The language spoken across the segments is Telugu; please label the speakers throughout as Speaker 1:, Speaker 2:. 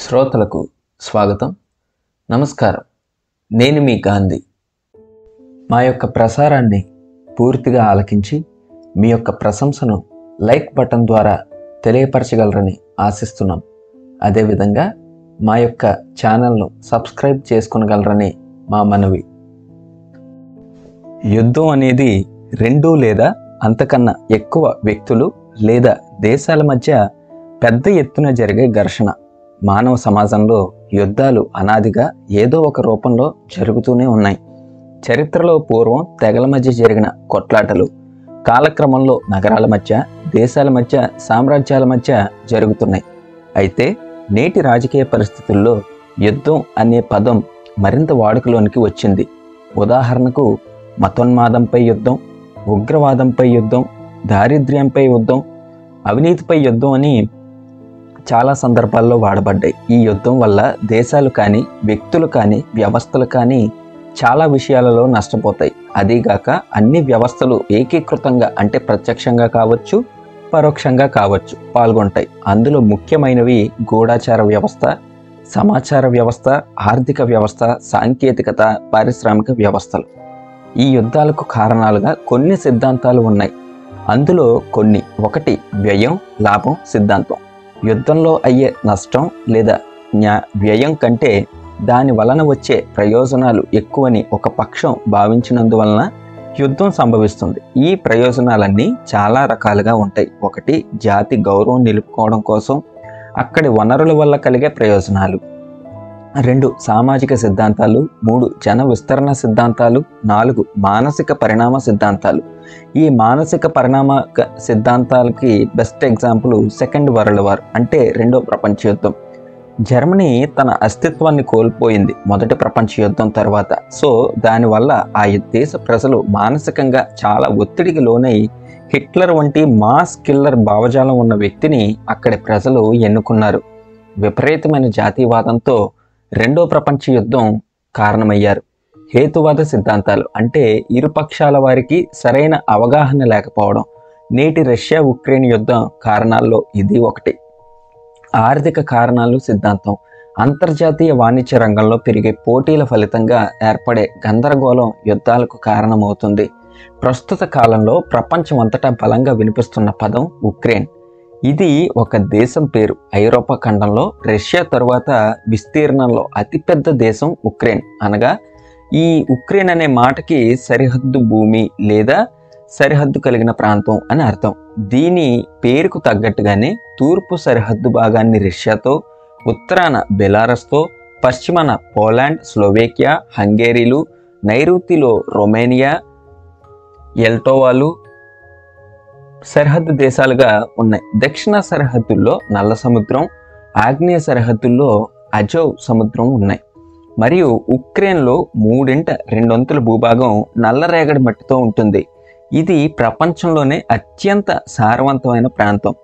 Speaker 1: శ్రోతలకు స్వాగతం. నమస్కారం. నేను మీ గాంధీ. మా యొక్క ప్రసారాన్ని పూర్తిగా ఆలకించి మీ యొక్క ప్రశంసను లైక్ బటన్ ద్వారా తెలియపరచగలరని ఆశిస్తున్నాం. అదేవిధంగా మా యొక్క ఛానల్ను సబ్స్క్రైబ్ చేసుకొనగలరని మా మనవి. యుద్ధం అనేది రెండు లేదా అంతకన్నా ఎక్కువ వ్యక్తులు లేదా దేశాల మధ్య పెద్ద ఎత్తున జరిగే ఘర్షణ. మానవ సమాజంలో యుద్ధాలు అనాదిగా ఏదో ఒక రూపంలో జరుగుతూనే ఉన్నాయి. చరిత్రలో పూర్వం తెగల మధ్య జరిగిన కొట్లాటలు కాలక్రమంలో నగరాల మధ్య, దేశాల మధ్య, సామ్రాజ్యాల మధ్య జరుగుతున్నాయి. అయితే నేటి రాజకీయ పరిస్థితుల్లో యుద్ధం అనే పదం మరింత వాడుకలోనికి వచ్చింది. ఉదాహరణకు మతోన్మాదంపై యుద్ధం, ఉగ్రవాదంపై యుద్ధం, దారిద్ర్యంపై యుద్ధం, అవినీతిపై యుద్ధం అని చాలా సందర్భాల్లో వాడబడ్డాయి. ఈ యుద్ధం వల్ల దేశాలు కానీ, వ్యక్తులు కానీ, వ్యవస్థలు కానీ చాలా విషయాలలో నష్టపోతాయి. అదీగాక అన్ని వ్యవస్థలు ఏకీకృతంగా అంటే ప్రత్యక్షంగా కావచ్చు, పరోక్షంగా కావచ్చు పాల్గొంటాయి. అందులో ముఖ్యమైనవి గూఢాచార వ్యవస్థ, సమాచార వ్యవస్థ, ఆర్థిక వ్యవస్థ, సాంకేతికత, పారిశ్రామిక వ్యవస్థలు. ఈ యుద్ధాలకు కారణాలుగా కొన్ని సిద్ధాంతాలు ఉన్నాయి. అందులో కొన్ని: ఒకటి, వ్యయం లాభం సిద్ధాంతం. యుద్ధంలో అయ్యే నష్టం లేదా వ్యయం కంటే దాని వలన వచ్చే ప్రయోజనాలు ఎక్కువని ఒక పక్షం భావించినందువలన యుద్ధం సంభవిస్తుంది. ఈ ప్రయోజనాలన్నీ చాలా రకాలుగా ఉంటాయి. ఒకటి, జాతి గౌరవం నిలుపుకోవడం కోసం అక్కడి వనరుల వల్ల కలిగే ప్రయోజనాలు. రెండు, సామాజిక సిద్ధాంతాలు. మూడు, జన విస్తరణ సిద్ధాంతాలు. నాలుగు, మానసిక పరిణామ సిద్ధాంతాలు. ఈ మానసిక పరిణామ సిద్ధాంతాలకి best example second world war అంటే రెండో ప్రపంచ యుద్ధం. జర్మనీ తన అస్తిత్వాన్ని కోల్పోయింది మొదటి ప్రపంచ యుద్ధం తర్వాత. సో దానివల్ల ఆ దేశ ప్రజలు మానసికంగా చాలా ఒత్తిడికి లోనై హిట్లర్ వంటి మాస్ కిల్లర్ భావజాలం ఉన్న వ్యక్తిని అక్కడి ప్రజలు ఎన్నుకున్నారు. విపరీతమైన జాతీయవాదంతో రెండో ప్రపంచ యుద్ధం కారణమయ్యారు. హేతువాద సిద్ధాంతాలు అంటే ఇరుపక్షాల వారికి సరైన అవగాహన లేకపోవడం. నేటి రష్యా ఉక్రెయిన్ యుద్ధం కారణాల్లో ఇది ఒకటి. ఆర్థిక కారణాలు సిద్ధాంతం. అంతర్జాతీయ వాణిజ్య రంగంలో పెరిగే పోటీల ఫలితంగా ఏర్పడే గందరగోళం యుద్ధాలకు కారణమవుతుంది. ప్రస్తుత కాలంలో ప్రపంచం అంతటా బలంగా వినిపిస్తున్న పదం ఉక్రెయిన్. ఇది ఒక దేశం పేరు. ఐరోపా ఖండంలో రష్యా తరువాత విస్తీర్ణంలో అతిపెద్ద దేశం ఉక్రెయిన్. అనగా ఈ ఉక్రెయిన్ అనే మాటకి సరిహద్దు భూమి లేదా సరిహద్దు కలిగిన ప్రాంతం అని అర్థం. దీని పేరుకు తగ్గట్టుగానే తూర్పు సరిహద్దు భాగాన్ని రష్యాతో, ఉత్తరాన బెలారస్తో, పశ్చిమాన పోలాండ్, స్లోవేకియా, హంగేరీలు, నైరుతిలో రొమేనియా, ఎల్టోవాలు సరిహద్దు దేశాలుగా ఉన్నాయి. దక్షిణ సరిహద్దుల్లో నల్ల సముద్రం, ఆగ్నేయ సరిహద్దుల్లో అజోవ్ సముద్రం ఉన్నాయి. మరియు ఉక్రెయిన్లో 2/3 భూభాగం నల్లరేగడి మట్టితో ఉంటుంది. ఇది ప్రపంచంలోనే అత్యంత సారవంతమైన ప్రాంతం.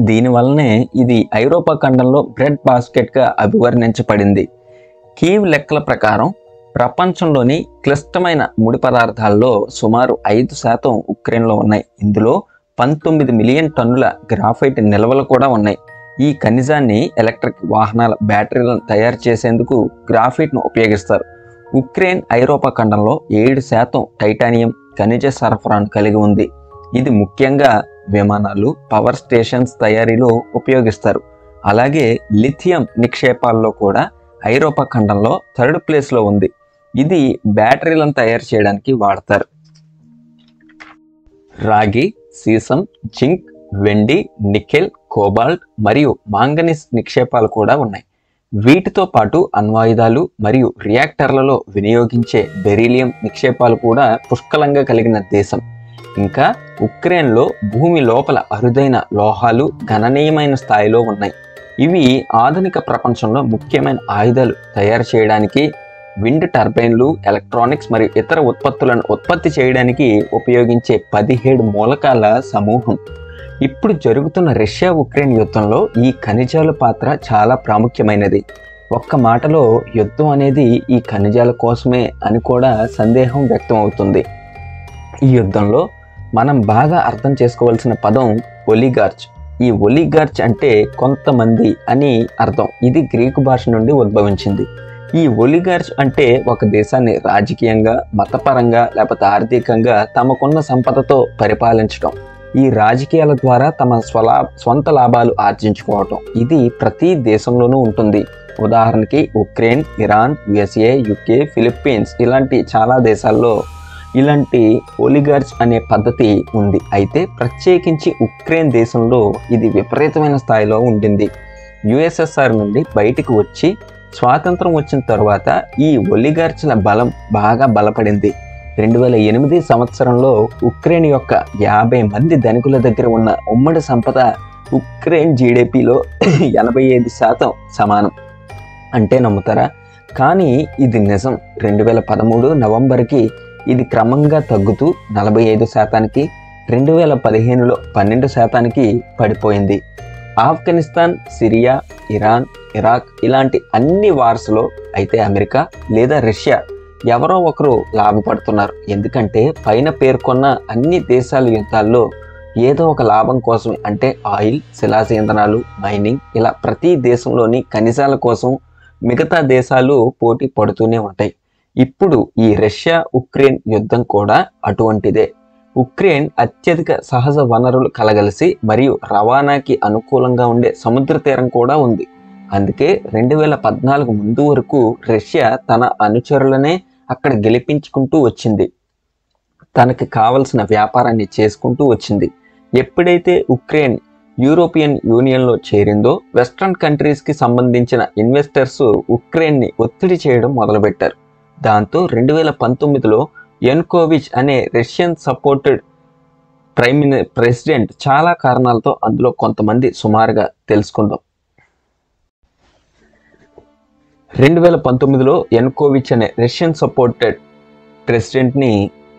Speaker 1: దీనివల్లనే ఇది ఐరోపా ఖండంలో బ్రెడ్ బాస్కెట్గా అభివర్ణించబడింది. కీవ్ లెక్కల ప్రకారం ప్రపంచంలోని క్లిష్టమైన ముడి పదార్థాల్లో సుమారు 5% ఉక్రెయిన్లో ఉన్నాయి. ఇందులో 19 మిలియన్ టన్నుల గ్రాఫైట్ నిల్వలు కూడా ఉన్నాయి. ఈ ఖనిజాన్ని ఎలక్ట్రిక్ వాహనాల బ్యాటరీలను తయారు చేసేందుకు గ్రాఫైట్ను ఉపయోగిస్తారు. ఉక్రెయిన్ ఐరోపా ఖండంలో 7% టైటానియం ఖనిజ సరఫరాను కలిగి ఉంది. ఇది ముఖ్యంగా విమానాలు, పవర్ స్టేషన్స్ తయారీలో ఉపయోగిస్తారు. అలాగే లిథియం నిక్షేపాల్లో కూడా ఐరోపా ఖండంలో 3rd ప్లేస్లో ఉంది. ఇది బ్యాటరీలను తయారు చేయడానికి వాడతారు. రాగి, సీసం, జింక్, వెండి, నికెల్, కోబాల్ట్ మరియు మాంగనీస్ నిక్షేపాలు కూడా ఉన్నాయి. వీటితో పాటు అణ్వాయుధాలు మరియు రియాక్టర్లలో వినియోగించే బెరీలియం నిక్షేపాలు కూడా పుష్కలంగా కలిగిన దేశం. ఇంకా ఉక్రెయిన్లో భూమి లోపల అరుదైన లోహాలు గణనీయమైన స్థాయిలో ఉన్నాయి. ఇవి ఆధునిక ప్రపంచంలో ముఖ్యమైన ఆయుధాలు తయారు చేయడానికి, విండ్ టర్బైన్లు, ఎలక్ట్రానిక్స్ మరియు ఇతర ఉత్పత్తులను ఉత్పత్తి చేయడానికి ఉపయోగించే 17 మూలకాల సమూహం. ఇప్పుడు జరుగుతున్న రష్యా ఉక్రెయిన్ యుద్ధంలో ఈ ఖనిజాల పాత్ర చాలా ప్రాముఖ్యమైనది. ఒక్క మాటలో యుద్ధం అనేది ఈ ఖనిజాల కోసమే అని కూడా సందేహం వ్యక్తం అవుతుంది. ఈ యుద్ధంలో మనం బాగా అర్థం చేసుకోవాల్సిన పదం ఒలిగార్చ్. ఈ ఒలిగార్చ్ అంటే కొంతమంది అని అర్థం. ఇది గ్రీకు భాష నుండి ఉద్భవించింది. ఈ ఒలిగార్చ్ అంటే ఒక దేశాన్ని రాజకీయంగా, మతపరంగా లేకపోతే ఆర్థికంగా తమకున్న సంపదతో పరిపాలించడం, ఈ రాజకీయాల ద్వారా తమ స్వంత లాభాలు ఆర్జించుకోవటం. ఇది ప్రతి దేశంలోనూ ఉంటుంది. ఉదాహరణకి Ukraine, Iran, USA, UK, Philippines ఇలాంటి చాలా దేశాల్లో ఇలాంటి ఒలిగార్చ్ అనే పద్ధతి ఉంది. అయితే ప్రత్యేకించి ఉక్రెయిన్ దేశంలో ఇది విపరీతమైన స్థాయిలో ఉండింది. యుఎస్ఎస్ఆర్ నుండి బయటికి వచ్చి స్వాతంత్రం వచ్చిన తర్వాత ఈ ఒలిగార్చ్ల బలం బాగా బలపడింది. 2008 సంవత్సరంలో ఉక్రెయిన్ యొక్క 50 మంది ధనికుల దగ్గర ఉన్న ఉమ్మడి సంపద ఉక్రెయిన్ జీడిపిలో 85% సమానం. అంటే నమ్ముతారా? కానీ ఇది నిజం. 2013 నవంబర్కి ఇది క్రమంగా తగ్గుతూ 45%కి, 2015లో 12%కి పడిపోయింది. ఆఫ్ఘనిస్తాన్, సిరియా, ఇరాన్, ఇరాక్ ఇలాంటి అన్ని వార్స్లో అయితే అమెరికా లేదా రష్యా ఎవరో ఒకరు లాభపడుతున్నారు. ఎందుకంటే పైన పేర్కొన్న అన్ని దేశాల యుద్ధాల్లో ఏదో ఒక లాభం కోసమే, అంటే ఆయిల్, శిలాజ ఇంధనాలు, మైనింగ్ ఇలా ప్రతి దేశంలోని ఖనిజాల కోసం మిగతా దేశాలు పోటీ పడుతూనే ఉంటాయి. ఇప్పుడు ఈ రష్యా ఉక్రెయిన్ యుద్ధం కూడా అటువంటిదే. ఉక్రెయిన్ అత్యధిక సహజ వనరులు కలగలిసి మరియు రవాణాకి అనుకూలంగా ఉండే సముద్ర తీరం కూడా ఉంది. అందుకే 2014 ముందు వరకు రష్యా తన అనుచరులనే అక్కడ గెలిపించుకుంటూ వచ్చింది, తనకి కావలసిన వ్యాపారాన్ని చేసుకుంటూ వచ్చింది. ఎప్పుడైతే ఉక్రెయిన్ యూరోపియన్ యూనియన్లో చేరిందో వెస్ట్రన్ కంట్రీస్కి సంబంధించిన ఇన్వెస్టర్స్ ఉక్రెయిన్ని ఒత్తిడి చేయడం మొదలుపెట్టారు. దాంతో 2019లో యనుకోవిచ్ అనే రష్యన్ సపోర్టెడ్ ప్రెసిడెంట్ చాలా కారణాలతో, అందులో కొంతమంది సుమారుగా తెలుసుకుందాం. 2019లో యనుకోవిచ్ అనే రష్యన్ సపోర్టెడ్ ప్రెసిడెంట్ని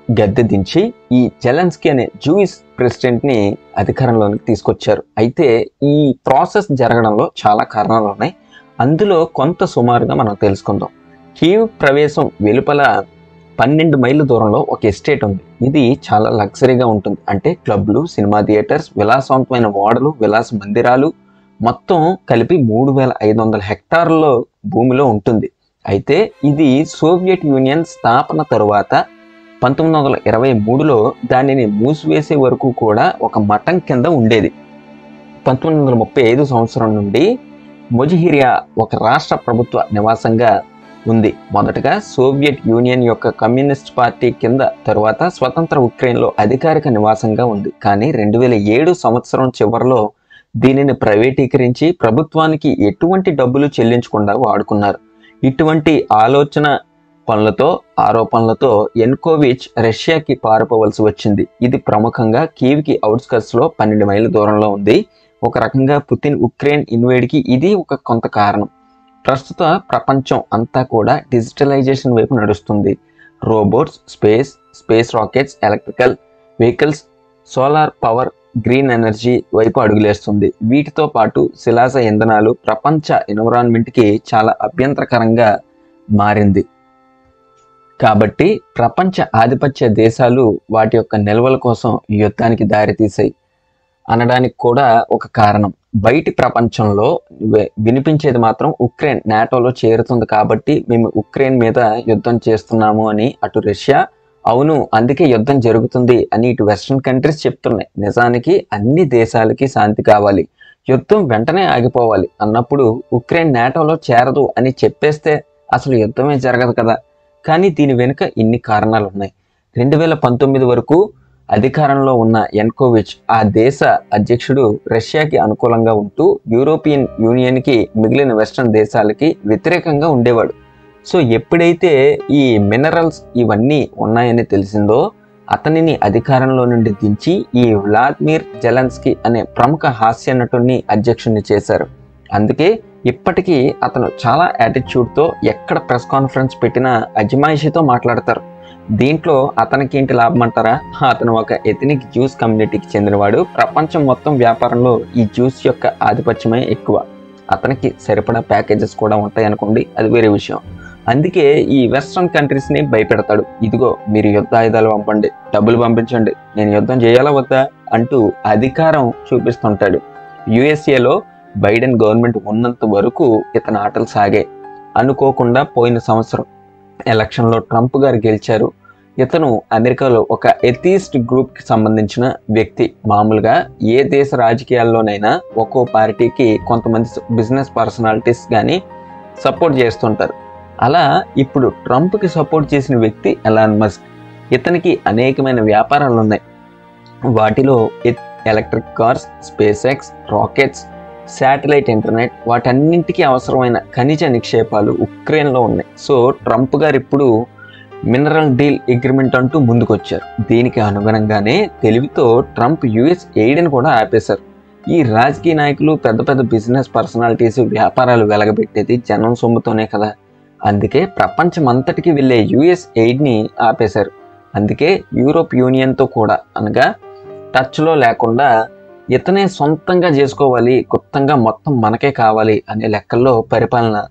Speaker 1: గద్దె దించి ఈ జెలెన్స్కీ అనే జూయిష్ ప్రెసిడెంట్ని అధికారంలోకి తీసుకొచ్చారు. అయితే ఈ ప్రాసెస్ జరగడంలో చాలా కారణాలు ఉన్నాయి. అందులో కొంత సుమారుగా మనం తెలుసుకుందాం. కీవ్ ప్రవేశం వెలుపల 12 మైళ్ళ దూరంలో ఒక ఎస్టేట్ ఉంది. ఇది చాలా లగ్జరీగా ఉంటుంది. అంటే క్లబ్లు, సినిమా థియేటర్స్, విలాసవంతమైన ఓడలు, విలాస మందిరాలు మొత్తం కలిపి 3500 హెక్టార్ల భూమిలో ఉంటుంది. అయితే ఇది సోవియట్ యూనియన్ స్థాపన తరువాత 1923లో దానిని మూసివేసే వరకు కూడా ఒక మఠం కింద ఉండేది. 1935 సంవత్సరం నుండి మొజిహిరియా ఒక రాష్ట్ర ప్రభుత్వ నివాసంగా ఉంది. మొదటగా సోవియట్ యూనియన్ యొక్క కమ్యూనిస్ట్ పార్టీ కింద, తరువాత స్వతంత్ర ఉక్రెయిన్లో అధికారిక నివాసంగా ఉంది. కానీ 2007 సంవత్సరం చివరిలో దీనిని ప్రైవేటీకరించి ప్రభుత్వానికి ఎటువంటి డబ్బులు చెల్లించకుండా వాడుకున్నారు. ఇటువంటి ఆరోపణలతో యనుకోవిచ్ రష్యాకి పారిపోవలసి వచ్చింది. ఇది ప్రముఖంగా కీవ్కి అవుట్స్కర్ట్స్లో 12 మైళ్ళ దూరంలో ఉంది. ఒక రకంగా పుతిన్ ఉక్రెయిన్ ఇన్వేడ్కి ఇది ఒక కొంత కారణం. ప్రస్తుత ప్రపంచం అంతా కూడా డిజిటలైజేషన్ వైపు నడుస్తుంది. Robots, space rockets, electrical vehicles, solar power, green energy వైపు అడుగులేస్తుంది. వీటితో పాటు శిలాజ ఇంధనాలు ప్రపంచ ఎన్విరాన్మెంట్కి చాలా అభ్యంతరకరంగా మారింది. కాబట్టి ప్రపంచ ఆధిపత్య దేశాలు వాటి యొక్క నిల్వల కోసం ఈ యుద్ధానికి దారితీసాయి అనడానికి కూడా ఒక కారణం. బయటి ప్రపంచంలో వినిపించేది మాత్రం ఉక్రెయిన్ నాటోలో చేరుతుంది కాబట్టి మేము ఉక్రెయిన్ మీద యుద్ధం చేస్తున్నాము అని అటు రష్యా అవును అందుకే యుద్ధం జరుగుతుంది అని ఇటు వెస్ట్రన్ కంట్రీస్ చెప్తున్నాయి. నిజానికి అన్ని దేశాలకి శాంతి కావాలి, యుద్ధం వెంటనే ఆగిపోవాలి అన్నప్పుడు ఉక్రెయిన్ నాటోలో చేరదు అని చెప్పేస్తే అసలు యుద్ధమే జరగదు కదా. కానీ దీని వెనుక ఇన్ని కారణాలు ఉన్నాయి. 2019 వరకు అధికారంలో ఉన్న యనుకోవిచ్ ఆ దేశ అధ్యక్షుడు రష్యాకి అనుకూలంగా ఉంటూ యూరోపియన్ యూనియన్కి, మిగిలిన వెస్ట్రన్ దేశాలకి వ్యతిరేకంగా ఉండేవాడు. సో ఎప్పుడైతే ఈ మినరల్స్ ఇవన్నీ ఉన్నాయని తెలిసిందో అతనిని అధికారంలో నుండి దించి ఈ వ్లాదిమిర్ జెలెన్స్కీ అనే ప్రముఖ హాస్య నటుడిని అధ్యక్షుడిని చేశారు. అందుకే ఇప్పటికీ అతను చాలా యాటిట్యూడ్తో ఎక్కడ ప్రెస్ కాన్ఫరెన్స్ పెట్టినా అజమాయిషీతో మాట్లాడతారు. దీంట్లో అతనికి ఏంటి లాభం అంటారా? అతను ఒక ఎథనిక్ జ్యూస్ కమ్యూనిటీకి చెందినవాడు. ప్రపంచం మొత్తం వ్యాపారంలో ఈ జ్యూస్ యొక్క ఆధిపత్యమే ఎక్కువ. అతనికి సరిపడా ప్యాకేజెస్ కూడా ఉంటాయి అనుకోండి, అది వేరే విషయం. అందుకే ఈ వెస్ట్రన్ కంట్రీస్ని భయపెడతాడు. ఇదిగో మీరు యుద్ధ ఆయుధాలు పంపండి, డబ్బులు పంపించండి, నేను యుద్ధం చేయాలా వద్దా అంటూ అధికారం చూపిస్తుంటాడు. యుఎస్ఏలో బైడెన్ గవర్నమెంట్ ఉన్నంత వరకు ఇతని ఆటలు సాగాయి. అనుకోకుండా పోయిన సంవత్సరం ఎలక్షన్లో ట్రంప్ గారు గెలిచారు. ఇతను అమెరికాలో ఒక ఎథీస్ట్ గ్రూప్కి సంబంధించిన వ్యక్తి. మామూలుగా ఏ దేశ రాజకీయాల్లోనైనా ఒక్కో పార్టీకి కొంతమంది బిజినెస్ పర్సనాలిటీస్ కానీ సపోర్ట్ చేస్తుంటారు. అలా ఇప్పుడు ట్రంప్కి సపోర్ట్ చేసిన వ్యక్తి ఎలాన్ మస్క్. ఇతనికి అనేకమైన వ్యాపారాలు ఉన్నాయి. వాటిలో electric cars, SpaceX, rockets, satellite internet, వాటన్నింటికీ అవసరమైన ఖనిజ నిక్షేపాలు ఉక్రెయిన్లో ఉన్నాయి. సో ట్రంప్ గారు ఇప్పుడు మినరల్ డీల్ అగ్రిమెంట్ అంటూ ముందుకొచ్చారు. దీనికి అనుగుణంగానే తెలివితో ట్రంప్ యుఎస్ ఎయిడ్ని కూడా ఆపేశారు. ఈ రాజకీయ నాయకులు, పెద్ద పెద్ద బిజినెస్ పర్సనాలిటీస్ వ్యాపారాలు వెలగబెట్టేది జనం సొమ్ముతోనే కదా. అందుకే ప్రపంచం అంతటికి వెళ్ళే యుఎస్ ఎయిడ్ని ఆపేశారు. అందుకే యూరోప్ యూనియన్తో కూడా అనగా టచ్లో లేకుండా ఇతనే సొంతంగా చేసుకోవాలి, గుప్తంగా మొత్తం మనకే కావాలి అనే లెక్కల్లో పరిపాలన,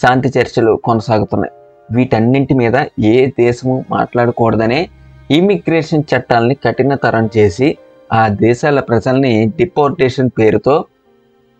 Speaker 1: శాంతి చర్చలు కొనసాగుతున్నాయి. వీటన్నింటి మీద ఏ దేశము మాట్లాడకూడదనే ఇమిగ్రేషన్ చట్టాలని కఠినతరం చేసి ఆ దేశాల ప్రజల్ని డిపోర్టేషన్ పేరుతో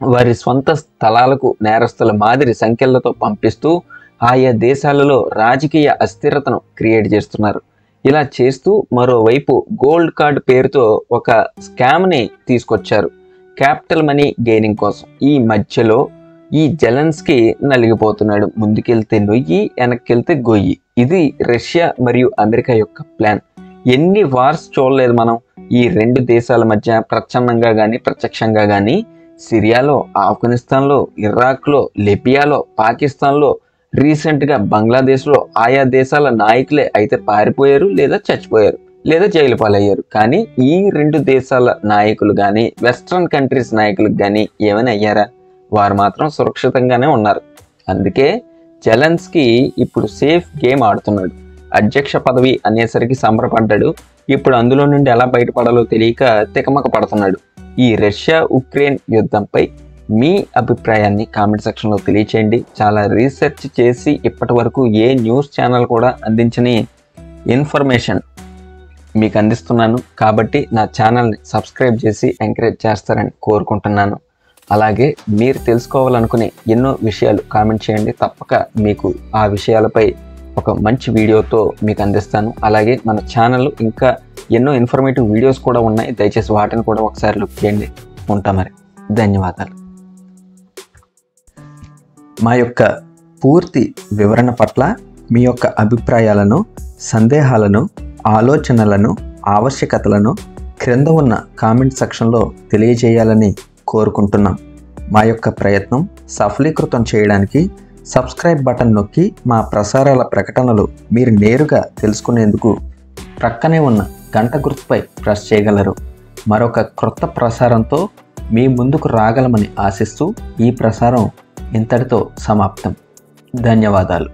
Speaker 1: వారి స్వంత స్థలాలకు నేరస్తుల మాదిరి సంఖ్యలతో పంపిస్తూ ఆయా దేశాలలో రాజకీయ అస్థిరతను క్రియేట్ చేస్తున్నారు. ఇలా చేస్తూ మరోవైపు గోల్డ్ కార్డ్ పేరుతో ఒక స్కామ్ని తీసుకొచ్చారు క్యాపిటల్ మనీ గెయినింగ్ కోసం. ఈ మధ్యలో ఈ జెలెన్స్కీ నలిగిపోతున్నాడు. ముందుకెళ్తే నొయ్యి, వెనక్కెళ్తే గొయ్యి. ఇది రష్యా మరియు అమెరికా యొక్క ప్లాన్. ఎన్ని వార్స్ చూడలేదు మనం ఈ రెండు దేశాల మధ్య, ప్రచ్ఛన్నంగా కానీ ప్రత్యక్షంగా కానీ. సిరియాలో, ఆఫ్ఘనిస్తాన్లో, ఇరాక్లో, లిబియాలో, పాకిస్తాన్లో, రీసెంట్గా బంగ్లాదేశ్లో ఆయా దేశాల నాయకులే అయితే పారిపోయారు, లేదా చచ్చిపోయారు, లేదా జైలు పాలయ్యారు. కానీ ఈ రెండు దేశాల నాయకులు కానీ, వెస్ట్రన్ కంట్రీస్ నాయకులకు కానీ ఏమైనా అయ్యారా? వారు మాత్రం సురక్షితంగానే ఉన్నారు. అందుకే జెలెన్స్కీ ఇప్పుడు సేఫ్ గేమ్ ఆడుతున్నాడు. అధ్యక్ష పదవి అనేసరికి సంబరపడ్డాడు. ఇప్పుడు అందులో నుండి ఎలా బయటపడాలో తెలియక తికమక పడుతున్నాడు. ఈ రష్యా ఉక్రెయిన్ యుద్ధంపై మీ అభిప్రాయాన్ని కామెంట్ సెక్షన్లో తెలియచేయండి. చాలా రీసెర్చ్ చేసి ఇప్పటి వరకు ఏ న్యూస్ ఛానల్ కూడా అందించని ఇన్ఫర్మేషన్ మీకు అందిస్తున్నాను. కాబట్టి నా ఛానల్ని సబ్స్క్రైబ్ చేసి ఎంకరేజ్ చేస్తారని కోరుకుంటున్నాను. అలాగే మీరు తెలుసుకోవాలనుకునే ఎన్నో విషయాలు కామెంట్ చేయండి. తప్పక మీకు ఆ విషయాలపై ఒక మంచి వీడియోతో మీకు అందిస్తాను. అలాగే మన ఛానల్ ఇంకా ఎన్నో ఇన్ఫర్మేటివ్ వీడియోస్ కూడా ఉన్నాయి. దయచేసి వాటిని కూడా ఒకసారి లుక్ చేయండి. ఉంటా మరి. ధన్యవాదాలు. మా యొక్క పూర్తి వివరణ పట్ల మీ యొక్క అభిప్రాయాలను, సందేహాలను, ఆలోచనలను, ఆవశ్యకతలను క్రింద ఉన్న కామెంట్ సెక్షన్లో తెలియజేయాలని కోరుకుంటున్నాం. మా యొక్క ప్రయత్నం సఫలీకృతం చేయడానికి సబ్స్క్రైబ్ బటన్ నొక్కి మా ప్రసారాల ప్రకటనలు మీరు నేరుగా తెలుసుకునేందుకు ప్రక్కనే ఉన్న గంట గుర్తుపై ప్రెస్ చేయగలరు. మరొక క్రొత్త ప్రసారంతో మీ ముందుకు రాగలమని ఆశిస్తూ ఈ ప్రసారం ఇంతటితో సమాప్తం. ధన్యవాదాలు.